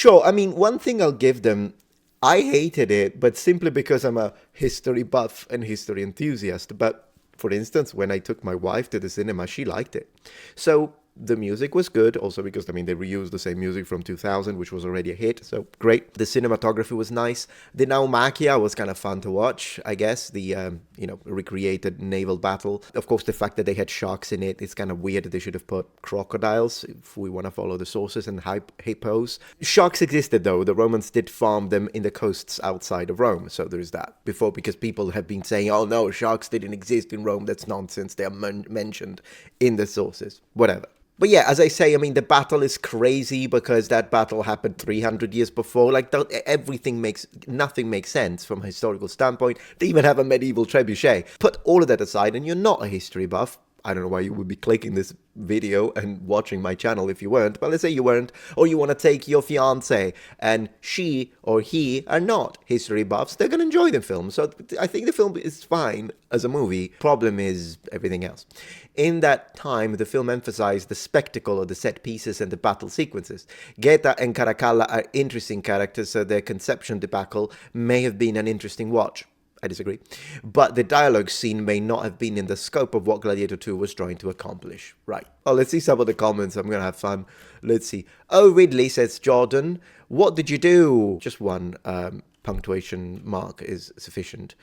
Sure, I mean, one thing I'll give them, I hated it, but simply because I'm a history buff and history enthusiast. But for instance, when I took my wife to the cinema, she liked it. So the music was good, also because, I mean, they reused the same music from 2000, which was already a hit, so great. The cinematography was nice. The Naumachia was kind of fun to watch, I guess, the, recreated naval battle. Of course, the fact that they had sharks in it, it's kind of weird that they should have put crocodiles, if we want to follow the sources, and hippos. Sharks existed, though. The Romans did farm them in the coasts outside of Rome, so there's that. Before, because people have been saying, oh no, sharks didn't exist in Rome, that's nonsense, they are mentioned in the sources. Whatever. But yeah, as I say, I mean, the battle is crazy because that battle happened 300 years before. Like, nothing makes sense from a historical standpoint. They even have a medieval trebuchet. Put all of that aside, and you're not a history buff. I don't know why you would be clicking this video and watching my channel if you weren't, but let's say you weren't, or you want to take your fiance and she or he are not history buffs, they're going to enjoy the film. So I think the film is fine as a movie. Problem is everything else. In that time, the film emphasized the spectacle of the set pieces and the battle sequences. Geta and Caracalla are interesting characters, so their conception debacle may have been an interesting watch. I disagree. But the dialogue scene may not have been in the scope of what Gladiator II was trying to accomplish. Right. Oh, let's see some of the comments. I'm going to have fun. Let's see. Oh, Ridley, says Jordan. What did you do? Just one punctuation mark is sufficient.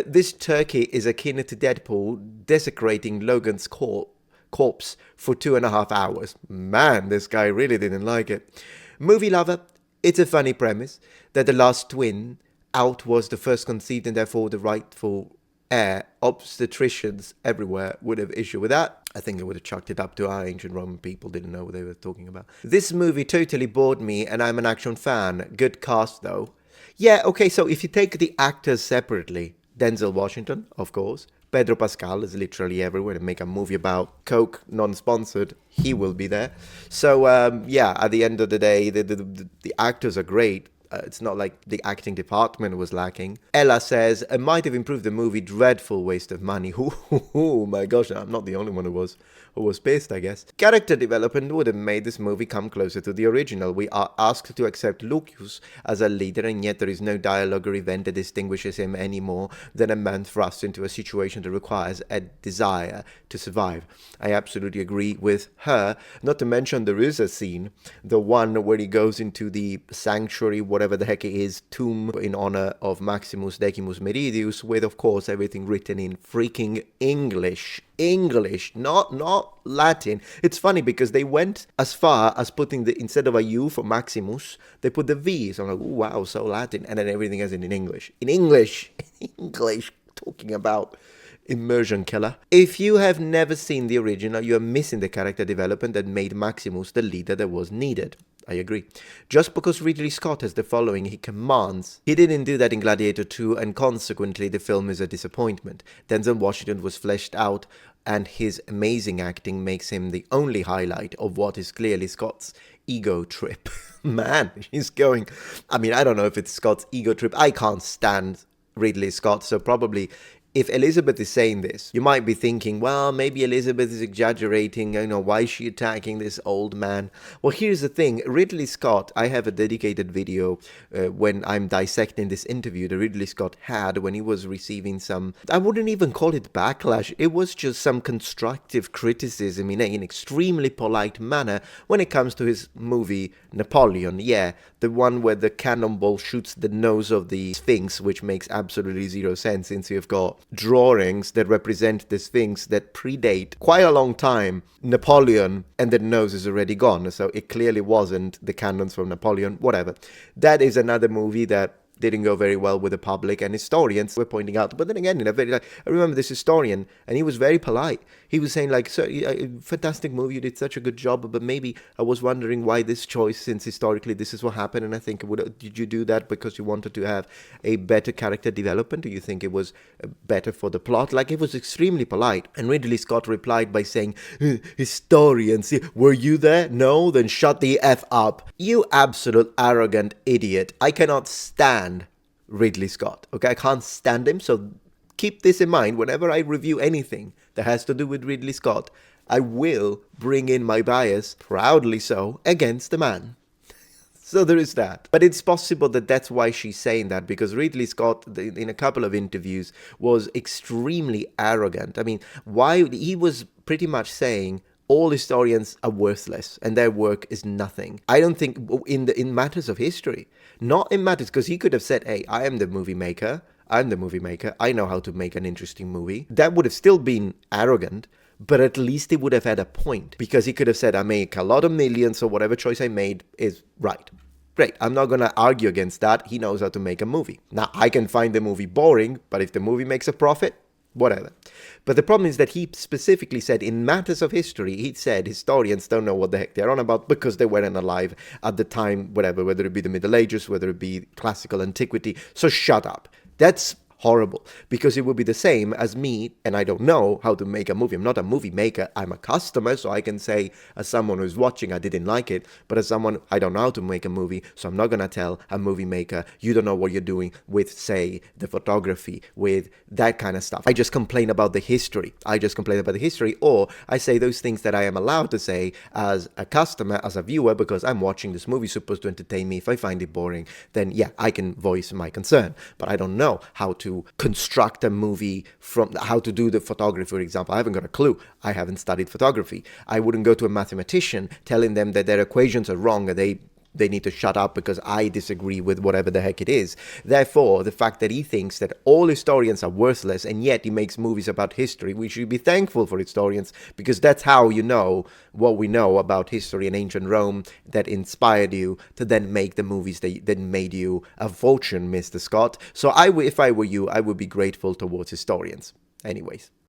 This turkey is akin to Deadpool desecrating Logan's corpse for 2.5 hours. Man, this guy really didn't like it. Movie lover, it's a funny premise that the last twin out was the first conceived and therefore the rightful heir. Obstetricians everywhere would have issue with that. I think they would have chucked it up to our ancient Roman people, didn't know what they were talking about. This movie totally bored me and I'm an action fan. Good cast though. Yeah, okay, so if you take the actors separately, Denzel Washington, of course. Pedro Pascal is literally everywhere. To make a movie about Coke, non-sponsored, he will be there. So, yeah, at the end of the day, the actors are great. It's not like the acting department was lacking. Ella says, it might have improved the movie. Dreadful waste of money. Oh my gosh, I'm not the only one who was pissed, I guess. Character development would have made this movie come closer to the original. We are asked to accept Lucius as a leader, and yet there is no dialogue or event that distinguishes him any more than a man thrust into a situation that requires a desire to survive. I absolutely agree with her. Not to mention there is a scene, the one where he goes into the sanctuary, whatever the heck it is, tomb in honor of Maximus Decimus Meridius, with, of course, everything written in freaking English. English, not Latin. It's funny because they went as far as putting instead of a U for Maximus, they put the V. So I'm like, ooh, wow, so Latin. And then everything is in English. In English, talking about immersion killer. If you have never seen the original, you are missing the character development that made Maximus the leader that was needed. I agree. Just because Ridley Scott has the following he commands, he didn't do that in Gladiator II, and consequently the film is a disappointment. Denzel Washington was fleshed out, and his amazing acting makes him the only highlight of what is clearly Scott's ego trip. Man, he's going... I mean, I don't know if it's Scott's ego trip. I can't stand Ridley Scott, so probably... If Elizabeth is saying this, you might be thinking, well, maybe Elizabeth is exaggerating, why is she attacking this old man? Well, here's the thing, Ridley Scott, I have a dedicated video when I'm dissecting this interview that Ridley Scott had when he was receiving some, I wouldn't even call it backlash, it was just some constructive criticism in an extremely polite manner when it comes to his movie Napoleon. Yeah, the one where the cannonball shoots the nose of the Sphinx, which makes absolutely zero sense since you've got drawings that represent the Sphinx that predate quite a long time Napoleon, and the nose is already gone, so it clearly wasn't the cannons from Napoleon. Whatever, that is another movie that didn't go very well with the public, and historians were pointing out. But then again, I remember this historian, and he was very polite. He was saying, like, "Sir, fantastic movie, you did such a good job, but maybe I was wondering why this choice, since historically this is what happened, and I think, did you do that because you wanted to have a better character development? Do you think it was better for the plot?" Like, it was extremely polite. And Ridley Scott replied by saying, "Historians, were you there? No? Then shut the F up. You absolute arrogant idiot. I cannot stand Ridley Scott. Okay, I can't stand him, so keep this in mind. Whenever I review anything that has to do with Ridley Scott, I will bring in my bias, proudly so, against the man." So there is that. But it's possible that that's why she's saying that, because Ridley Scott, in a couple of interviews, was extremely arrogant. I mean, why he was pretty much saying all historians are worthless and their work is nothing. I don't think in matters of history, not in matters, because he could have said, hey, I am the movie maker. I'm the movie maker. I know how to make an interesting movie. That would have still been arrogant, but at least it would have had a point, because he could have said, I make a lot of millions, so whatever choice I made is right. Great, I'm not going to argue against that. He knows how to make a movie. Now, I can find the movie boring, but if the movie makes a profit, whatever. But the problem is that he specifically said in matters of history, he said historians don't know what the heck they're on about because they weren't alive at the time, whatever, whether it be the Middle Ages, whether it be classical antiquity. So shut up. That's horrible, because it would be the same as me, and I don't know how to make a movie. I'm not a movie maker. I'm a customer, so I can say, as someone who's watching, I didn't like it, but as someone, I don't know how to make a movie, so I'm not going to tell a movie maker, you don't know what you're doing with, say, the photography, with that kind of stuff. I just complain about the history. Or I say those things that I am allowed to say as a customer, as a viewer, because I'm watching this movie supposed to entertain me. If I find it boring, then yeah, I can voice my concern, but I don't know how to construct a movie, from how to do the photography, for example. I haven't got a clue. I haven't studied photography. I wouldn't go to a mathematician telling them that their equations are wrong and they need to shut up because I disagree with whatever the heck it is. Therefore, the fact that he thinks that all historians are worthless and yet he makes movies about history, we should be thankful for historians, because that's how you know what we know about history and ancient Rome that inspired you to then make the movies that made you a fortune, Mr. Scott. So if I were you, I would be grateful towards historians. Anyways.